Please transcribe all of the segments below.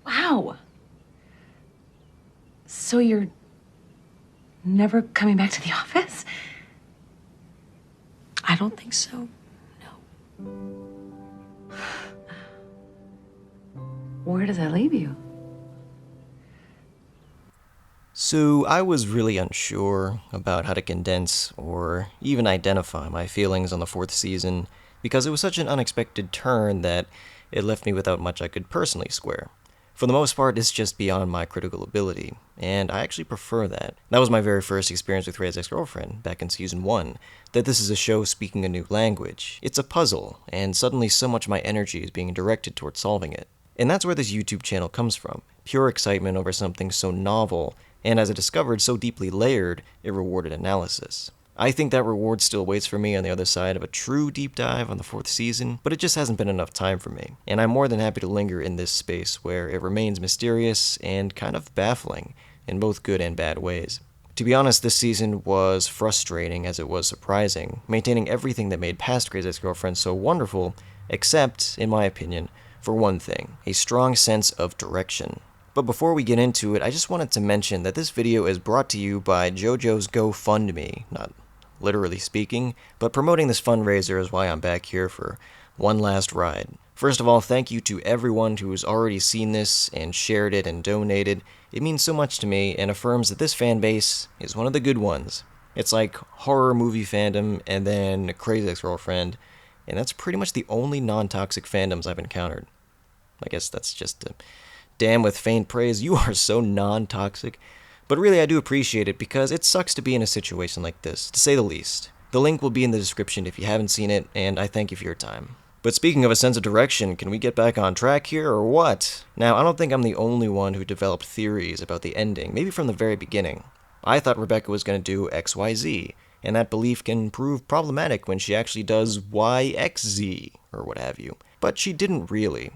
Wow. So you're never coming back to the office? I don't think so. No. Where does that leave you? So I was really unsure about how to condense or even identify my feelings on the fourth season because it was such an unexpected turn that it left me without much I could personally square. For the most part, it's just beyond my critical ability, and I actually prefer that. That was my very first experience with Ray's Ex-Girlfriend, back in Season 1, that this is a show speaking a new language. It's a puzzle, and suddenly so much of my energy is being directed towards solving it. And that's where this YouTube channel comes from. Pure excitement over something so novel, and as I discovered, so deeply layered, it rewarded analysis. I think that reward still waits for me on the other side of a true deep dive on the fourth season, but it just hasn't been enough time for me, and I'm more than happy to linger in this space where it remains mysterious and kind of baffling, in both good and bad ways. To be honest, this season was frustrating as it was surprising, maintaining everything that made past Grey's Ex-Girlfriend so wonderful, except, in my opinion, for one thing, a strong sense of direction. But before we get into it, I just wanted to mention that this video is brought to you by JoJo's GoFundMe, not literally speaking, but promoting this fundraiser is why I'm back here for one last ride. First of all, thank you to everyone who's already seen this and shared it and donated. It means so much to me and affirms that this fan base is one of the good ones. It's like horror movie fandom and then Crazy Ex-Girlfriend, and that's pretty much the only non-toxic fandoms I've encountered. I guess that's just a damn with faint praise, you are so non-toxic. But really, I do appreciate it because it sucks to be in a situation like this, to say the least. The link will be in the description if you haven't seen it, and I thank you for your time. But speaking of a sense of direction, can we get back on track here, or what? Now, I don't think I'm the only one who developed theories about the ending, maybe from the very beginning. I thought Rebecca was going to do XYZ, and that belief can prove problematic when she actually does YXZ, or what have you. But she didn't really.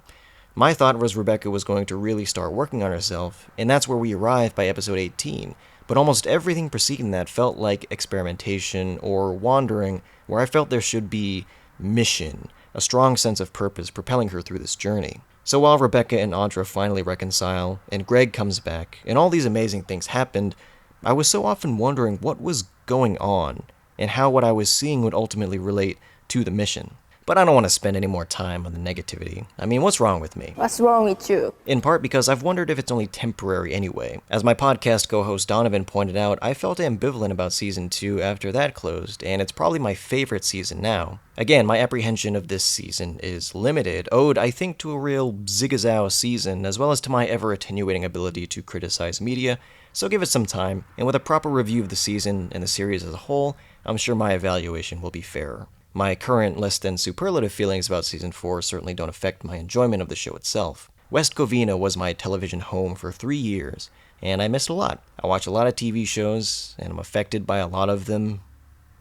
My thought was Rebecca was going to really start working on herself, and that's where we arrived by episode 18, but almost everything preceding that felt like experimentation or wandering, where I felt there should be mission, a strong sense of purpose propelling her through this journey. So while Rebecca and Audra finally reconcile, and Greg comes back, and all these amazing things happened, I was so often wondering what was going on, and how what I was seeing would ultimately relate to the mission. But I don't want to spend any more time on the negativity. I mean, what's wrong with me? What's wrong with you? In part because I've wondered if it's only temporary anyway. As my podcast co-host Donovan pointed out, I felt ambivalent about Season 2 after that closed, and it's probably my favorite season now. Again, my apprehension of this season is limited, owed, I think, to a real zigzagow season, as well as to my ever-attenuating ability to criticize media, so give it some time, and with a proper review of the season and the series as a whole, I'm sure my evaluation will be fairer. My current less than superlative feelings about Season 4 certainly don't affect my enjoyment of the show itself. West Covina was my television home for 3 years, and I missed a lot. I watch a lot of TV shows, and I'm affected by a lot of them,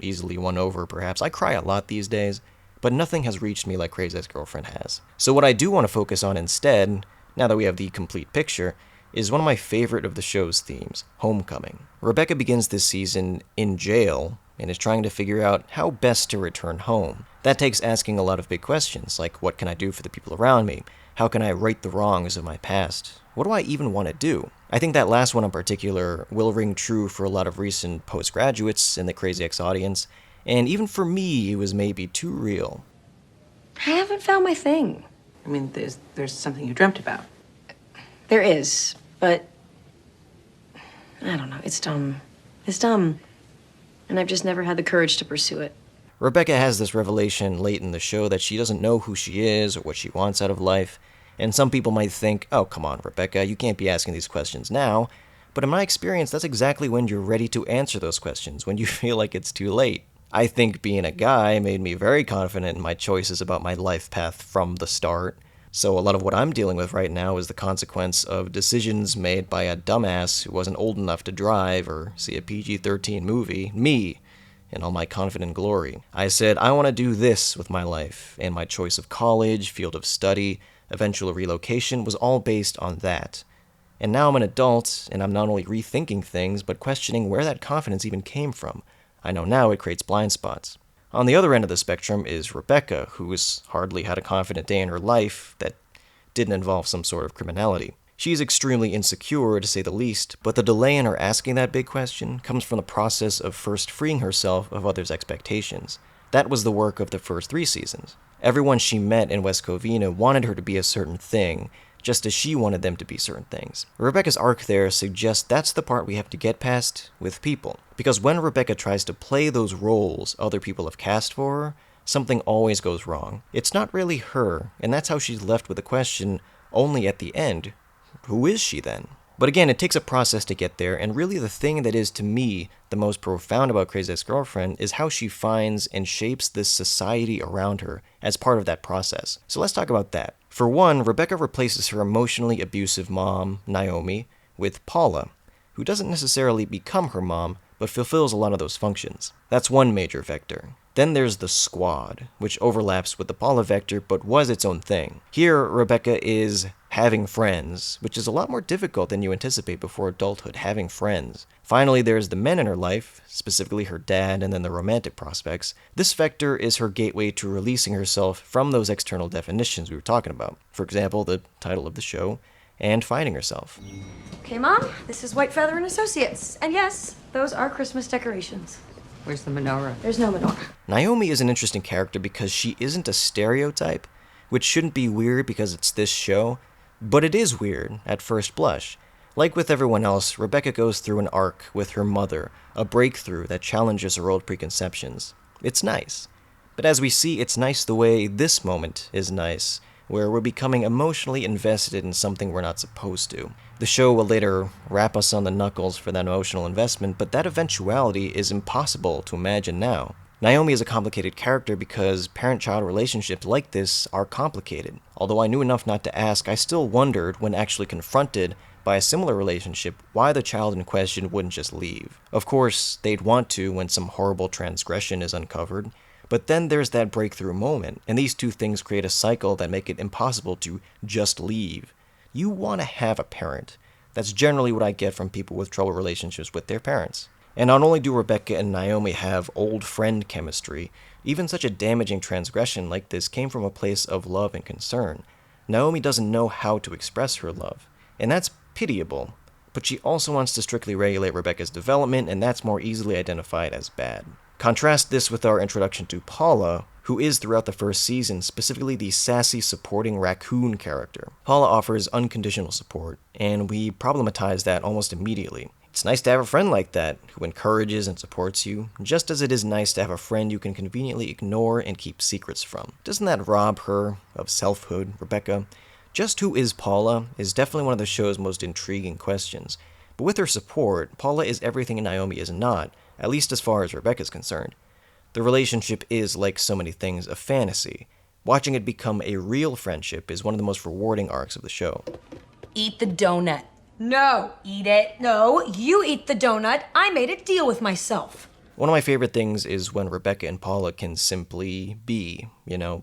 easily won over perhaps. I cry a lot these days, but nothing has reached me like Crazy Ex-Girlfriend has. So what I do want to focus on instead, now that we have the complete picture, is one of my favorite of the show's themes, homecoming. Rebecca begins this season in jail, and is trying to figure out how best to return home. That takes asking a lot of big questions, like what can I do for the people around me? How can I right the wrongs of my past? What do I even want to do? I think that last one in particular will ring true for a lot of recent postgraduates in the Crazy Ex audience, and even for me, it was maybe too real. I haven't found my thing. I mean, there's something you dreamt about. There is, but I don't know. It's dumb. It's dumb. And I've just never had the courage to pursue it. Rebecca has this revelation late in the show that she doesn't know who she is or what she wants out of life, and some people might think, oh, come on, Rebecca, you can't be asking these questions now. But in my experience, that's exactly when you're ready to answer those questions, when you feel like it's too late. I think being a guy made me very confident in my choices about my life path from the start. So a lot of what I'm dealing with right now is the consequence of decisions made by a dumbass who wasn't old enough to drive or see a PG-13 movie, me, in all my confident glory. I said, I want to do this with my life, and my choice of college, field of study, eventual relocation was all based on that. And now I'm an adult, and I'm not only rethinking things, but questioning where that confidence even came from. I know now it creates blind spots. On the other end of the spectrum is Rebecca, who has hardly had a confident day in her life that didn't involve some sort of criminality. She's extremely insecure, to say the least, but the delay in her asking that big question comes from the process of first freeing herself of others' expectations. That was the work of the first 3 seasons. Everyone she met in West Covina wanted her to be a certain thing, just as she wanted them to be certain things. Rebecca's arc there suggests that's the part we have to get past with people. Because when Rebecca tries to play those roles other people have cast for her, something always goes wrong. It's not really her, and that's how she's left with the question only at the end. Who is she then? But again, it takes a process to get there, and really the thing that is to me the most profound about Crazy Ex-Girlfriend is how she finds and shapes this society around her as part of that process. So let's talk about that. For one, Rebecca replaces her emotionally abusive mom, Naomi, with Paula, who doesn't necessarily become her mom, but fulfills a lot of those functions. That's one major vector. Then there's the squad, which overlaps with the Paula vector but was its own thing. Here, Rebecca is having friends, which is a lot more difficult than you anticipate before adulthood, having friends. Finally, there's the men in her life, specifically her dad and then the romantic prospects. This vector is her gateway to releasing herself from those external definitions we were talking about. For example, the title of the show, and finding herself. Okay, Mom, this is White Feather and Associates. And yes, those are Christmas decorations. Where's the menorah? There's no menorah. Naomi is an interesting character because she isn't a stereotype, which shouldn't be weird because it's this show, but it is weird at first blush. Like with everyone else, Rebecca goes through an arc with her mother, a breakthrough that challenges her old preconceptions. It's nice. But as we see, it's nice the way this moment is nice, where we're becoming emotionally invested in something we're not supposed to. The show will later wrap us on the knuckles for that emotional investment, but that eventuality is impossible to imagine now. Naomi is a complicated character because parent-child relationships like this are complicated. Although I knew enough not to ask, I still wondered, when actually confronted by a similar relationship, why the child in question wouldn't just leave. Of course, they'd want to when some horrible transgression is uncovered, but then there's that breakthrough moment, and these two things create a cycle that make it impossible to just leave. You want to have a parent. That's generally what I get from people with troubled relationships with their parents. And not only do Rebecca and Naomi have old friend chemistry, even such a damaging transgression like this came from a place of love and concern. Naomi doesn't know how to express her love, and that's pitiable, but she also wants to strictly regulate Rebecca's development, and that's more easily identified as bad. Contrast this with our introduction to Paula, who is throughout the first season specifically the sassy supporting raccoon character. Paula offers unconditional support, and we problematize that almost immediately. It's nice to have a friend like that, who encourages and supports you, just as it is nice to have a friend you can conveniently ignore and keep secrets from. Doesn't that rob her of selfhood, Rebecca? Just who is Paula is definitely one of the show's most intriguing questions. But with her support, Paula is everything Naomi is not, at least as far as Rebecca's concerned. The relationship is, like so many things, a fantasy. Watching it become a real friendship is one of the most rewarding arcs of the show. Eat the donut. No. Eat it. No, you eat the donut. I made a deal with myself. One of my favorite things is when Rebecca and Paula can simply be,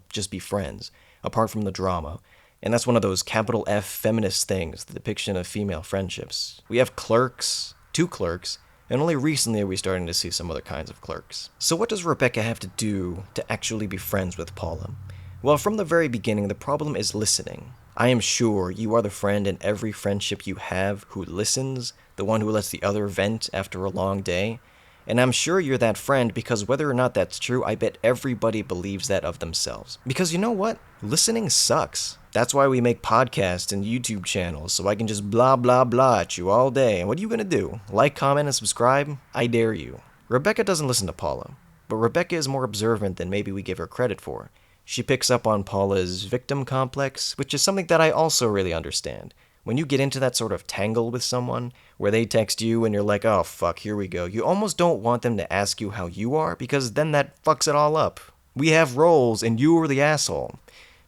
just be friends, apart from the drama. And that's one of those capital F feminist things, the depiction of female friendships. We have clerks, 2 clerks, and only recently are we starting to see some other kinds of clerks. So what does Rebecca have to do to actually be friends with Paula? Well, from the very beginning, the problem is listening. I am sure you are the friend in every friendship you have who listens, the one who lets the other vent after a long day. And I'm sure you're that friend because whether or not that's true, I bet everybody believes that of themselves. Because you know what? Listening sucks. That's why we make podcasts and YouTube channels, so I can just blah blah blah at you all day. And what are you gonna do? Like, comment, and subscribe? I dare you. Rebecca doesn't listen to Paula, but Rebecca is more observant than maybe we give her credit for. She picks up on Paula's victim complex, which is something that I also really understand. When you get into that sort of tangle with someone, where they text you and you're like, oh fuck, here we go, you almost don't want them to ask you how you are, because then that fucks it all up. We have roles, and you are the asshole.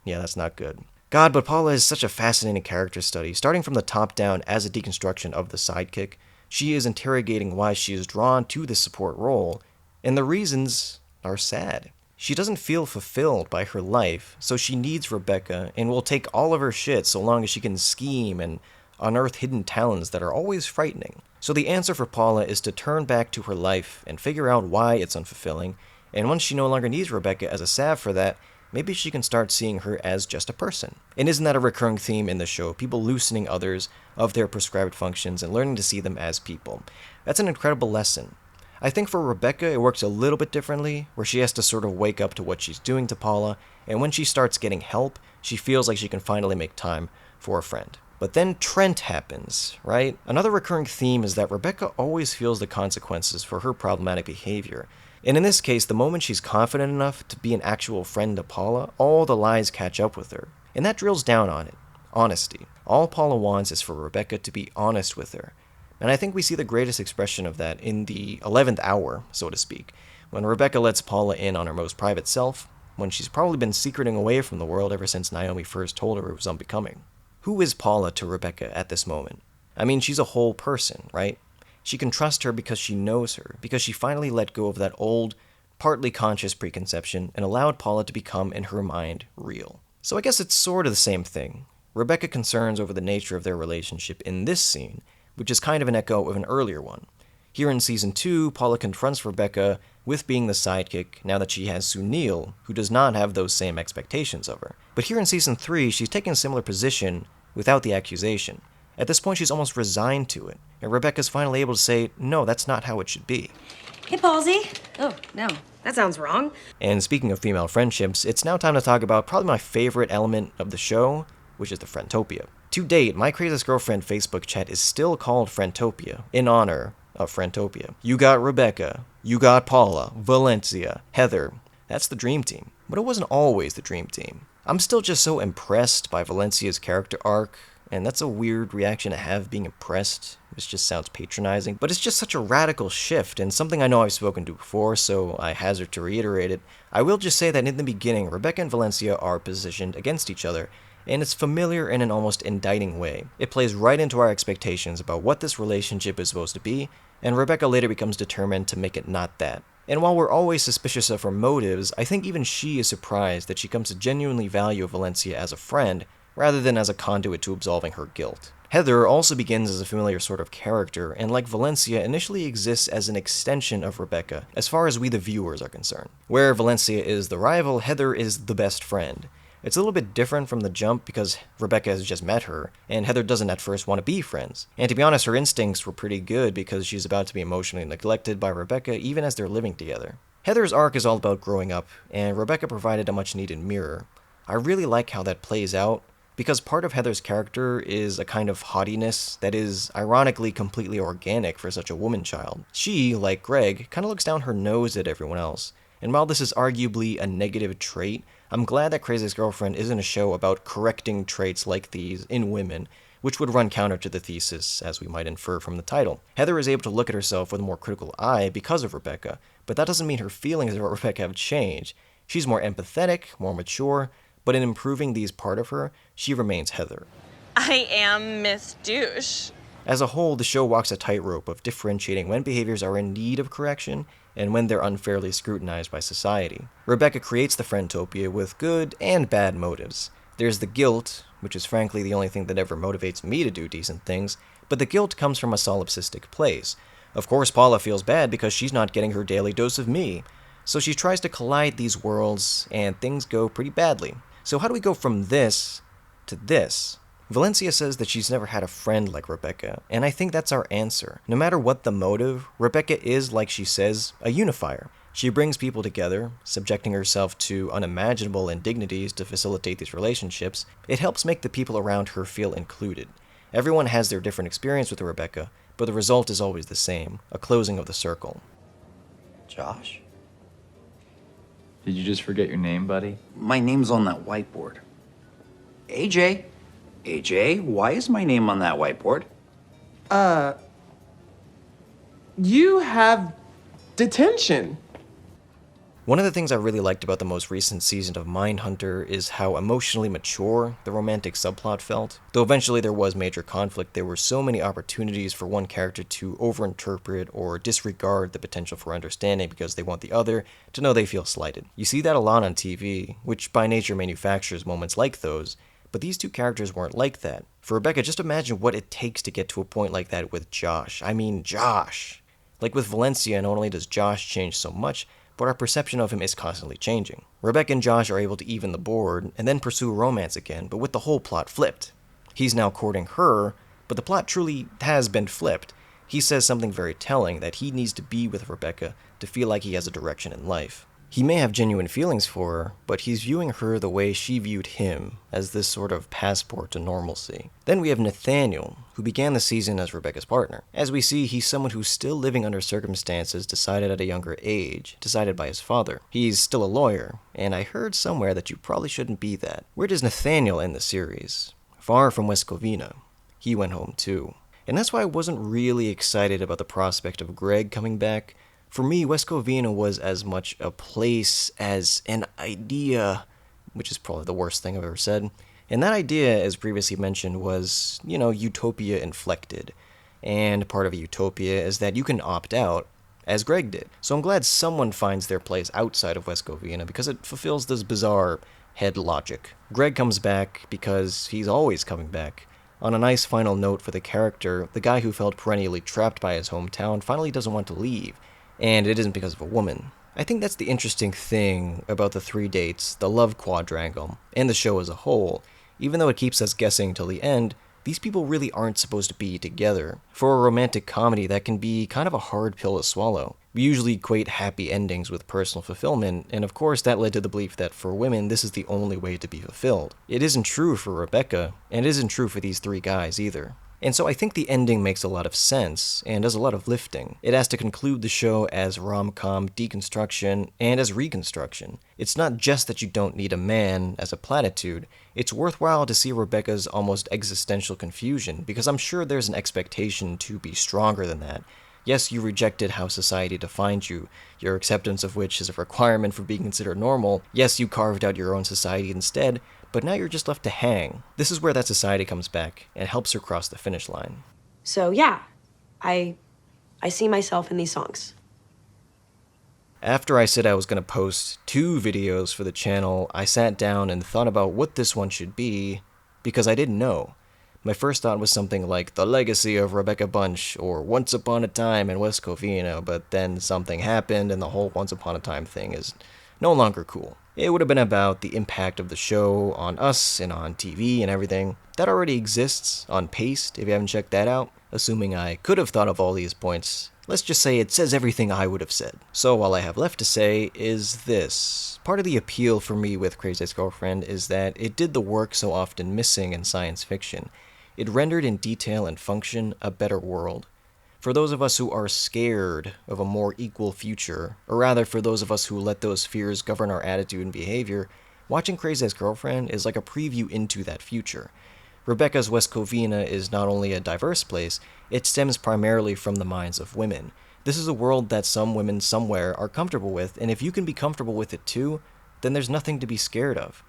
Yeah, that's not good. God, but Paula is such a fascinating character study, starting from the top down as a deconstruction of the sidekick. She is interrogating why she is drawn to this support role, and the reasons are sad. She doesn't feel fulfilled by her life, so she needs Rebecca and will take all of her shit so long as she can scheme and unearth hidden talents that are always frightening. So the answer for Paula is to turn back to her life and figure out why it's unfulfilling, and once she no longer needs Rebecca as a salve for that, maybe she can start seeing her as just a person. And isn't that a recurring theme in the show? People loosening others of their prescribed functions and learning to see them as people. That's an incredible lesson. I think for Rebecca, it works a little bit differently, where she has to sort of wake up to what she's doing to Paula, and when she starts getting help, she feels like she can finally make time for a friend. But then Trent happens, right? Another recurring theme is that Rebecca always feels the consequences for her problematic behavior. And in this case, the moment she's confident enough to be an actual friend to Paula, all the lies catch up with her. And that drills down on it. Honesty. All Paula wants is for Rebecca to be honest with her. And I think we see the greatest expression of that in the 11th hour, so to speak, when Rebecca lets Paula in on her most private self, when she's probably been secreting away from the world ever since Naomi first told her it was unbecoming. Who is Paula to Rebecca at this moment? I mean, she's a whole person, right? She can trust her because she knows her, because she finally let go of that old, partly conscious preconception and allowed Paula to become, in her mind, real. So I guess it's sort of the same thing. Rebecca concerns over the nature of their relationship in this scene, which is kind of an echo of an earlier one. Here in Season 2, Paula confronts Rebecca with being the sidekick now that she has Sunil, who does not have those same expectations of her. But here in Season 3, she's taking a similar position without the accusation. At this point, she's almost resigned to it, and Rebecca's finally able to say, no, that's not how it should be. Hey, Palsy. Oh, no. That sounds wrong. And speaking of female friendships, it's now time to talk about probably my favorite element of the show, which is the Friendtopia. To date, my Craziest Girlfriend Facebook chat is still called Friendtopia, in honor of Friendtopia. You got Rebecca, you got Paula, Valencia, Heather. That's the dream team. But it wasn't always the dream team. I'm still just so impressed by Valencia's character arc, and that's a weird reaction to have, being impressed. This just sounds patronizing, but it's just such a radical shift, and something I know I've spoken to before, so I hazard to reiterate it. I will just say that in the beginning, Rebecca and Valencia are positioned against each other, and it's familiar in an almost indicting way. It plays right into our expectations about what this relationship is supposed to be, and Rebecca later becomes determined to make it not that. And while we're always suspicious of her motives, I think even she is surprised that she comes to genuinely value Valencia as a friend, rather than as a conduit to absolving her guilt. Heather also begins as a familiar sort of character, and like Valencia, initially exists as an extension of Rebecca, as far as we the viewers are concerned. Where Valencia is the rival, Heather is the best friend. It's a little bit different from the jump because Rebecca has just met her, and Heather doesn't at first want to be friends. And to be honest, her instincts were pretty good because she's about to be emotionally neglected by Rebecca even as they're living together. Heather's arc is all about growing up, and Rebecca provided a much-needed mirror. I really like how that plays out, because part of Heather's character is a kind of haughtiness that is, ironically, completely organic for such a woman child. She, like Greg, kind of looks down her nose at everyone else. And while this is arguably a negative trait, I'm glad that Craziest Girlfriend isn't a show about correcting traits like these in women, which would run counter to the thesis, as we might infer from the title. Heather is able to look at herself with a more critical eye because of Rebecca, but that doesn't mean her feelings about Rebecca have changed. She's more empathetic, more mature, but in improving these part of her, she remains Heather. I am Miss Douche. As a whole, the show walks a tightrope of differentiating when behaviors are in need of correction and when they're unfairly scrutinized by society. Rebecca creates the Friendtopia with good and bad motives. There's the guilt, which is frankly the only thing that ever motivates me to do decent things, but the guilt comes from a solipsistic place. Of course, Paula feels bad because she's not getting her daily dose of me, so she tries to collide these worlds, and things go pretty badly. So how do we go from this to this? Valencia says that she's never had a friend like Rebecca, and I think that's our answer. No matter what the motive, Rebecca is, like she says, a unifier. She brings people together, subjecting herself to unimaginable indignities to facilitate these relationships. It helps make the people around her feel included. Everyone has their different experience with Rebecca, but the result is always the same, a closing of the circle. Josh? Did you just forget your name, buddy? My name's on that whiteboard. AJ? AJ, why is my name on that whiteboard? You have detention. One of the things I really liked about the most recent season of Mindhunter is how emotionally mature the romantic subplot felt. Though eventually there was major conflict, there were so many opportunities for one character to overinterpret or disregard the potential for understanding because they want the other to know they feel slighted. You see that a lot on TV, which by nature manufactures moments like those, but these two characters weren't like that. For Rebecca, just imagine what it takes to get to a point like that with Josh. I mean, Josh! Like with Valencia, not only does Josh change so much, but our perception of him is constantly changing. Rebecca and Josh are able to even the board and then pursue romance again, but with the whole plot flipped. He's now courting her, but the plot truly has been flipped. He says something very telling, that he needs to be with Rebecca to feel like he has a direction in life. He may have genuine feelings for her, but he's viewing her the way she viewed him, as this sort of passport to normalcy. Then we have Nathaniel, who began the season as Rebecca's partner. As we see, he's someone who's still living under circumstances decided at a younger age, decided by his father. He's still a lawyer, and I heard somewhere that you probably shouldn't be that. Where does Nathaniel end the series? Far from West Covina. He went home too. And that's why I wasn't really excited about the prospect of Greg coming back. For me, West Covina was as much a place as an idea, which is probably the worst thing I've ever said. And that idea, as previously mentioned, was, utopia inflected. And part of a utopia is that you can opt out, as Greg did. So I'm glad someone finds their place outside of West Covina because it fulfills this bizarre head logic. Greg comes back because he's always coming back. On a nice final note for the character, the guy who felt perennially trapped by his hometown finally doesn't want to leave. And it isn't because of a woman. I think that's the interesting thing about the 3 dates, the love quadrangle, and the show as a whole. Even though it keeps us guessing till the end, these people really aren't supposed to be together. For a romantic comedy, that can be kind of a hard pill to swallow. We usually equate happy endings with personal fulfillment, and of course that led to the belief that for women, this is the only way to be fulfilled. It isn't true for Rebecca, and it isn't true for these 3 guys either. And so I think the ending makes a lot of sense, and does a lot of lifting. It has to conclude the show as rom-com deconstruction and as reconstruction. It's not just that you don't need a man as a platitude, it's worthwhile to see Rebecca's almost existential confusion, because I'm sure there's an expectation to be stronger than that. Yes, you rejected how society defined you, your acceptance of which is a requirement for being considered normal. Yes, you carved out your own society instead, but now you're just left to hang. This is where that society comes back and helps her cross the finish line. So yeah, I see myself in these songs. After I said I was going to post 2 videos for the channel, I sat down and thought about what this one should be, because I didn't know. My first thought was something like The Legacy of Rebecca Bunch, or Once Upon a Time in West Covina, but then something happened and the whole Once Upon a Time thing is no longer cool. It would have been about the impact of the show on us and on TV and everything. That already exists on Paste, if you haven't checked that out. Assuming I could have thought of all these points, let's just say it says everything I would have said. So all I have left to say is this. Part of the appeal for me with Crazy Ex-Girlfriend is that it did the work so often missing in science fiction. It rendered in detail and function a better world. For those of us who are scared of a more equal future, or rather for those of us who let those fears govern our attitude and behavior, watching Crazy Ex-Girlfriend is like a preview into that future. Rebecca's West Covina is not only a diverse place, it stems primarily from the minds of women. This is a world that some women somewhere are comfortable with, and if you can be comfortable with it too, then there's nothing to be scared of.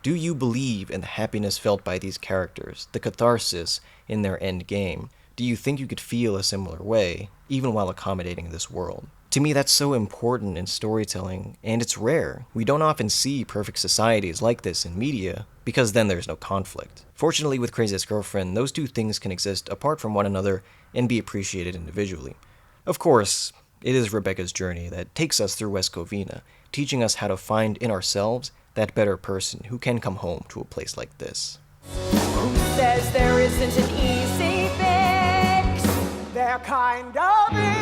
Do you believe in the happiness felt by these characters, the catharsis in their end game? Do you think you could feel a similar way, even while accommodating this world? To me, that's so important in storytelling, and it's rare. We don't often see perfect societies like this in media, because then there's no conflict. Fortunately, with Crazy Ex-Girlfriend, those 2 things can exist apart from one another and be appreciated individually. Of course, it is Rebecca's journey that takes us through West Covina, teaching us how to find in ourselves that better person who can come home to a place like this. Who says there isn't an easy fix? There kind of is.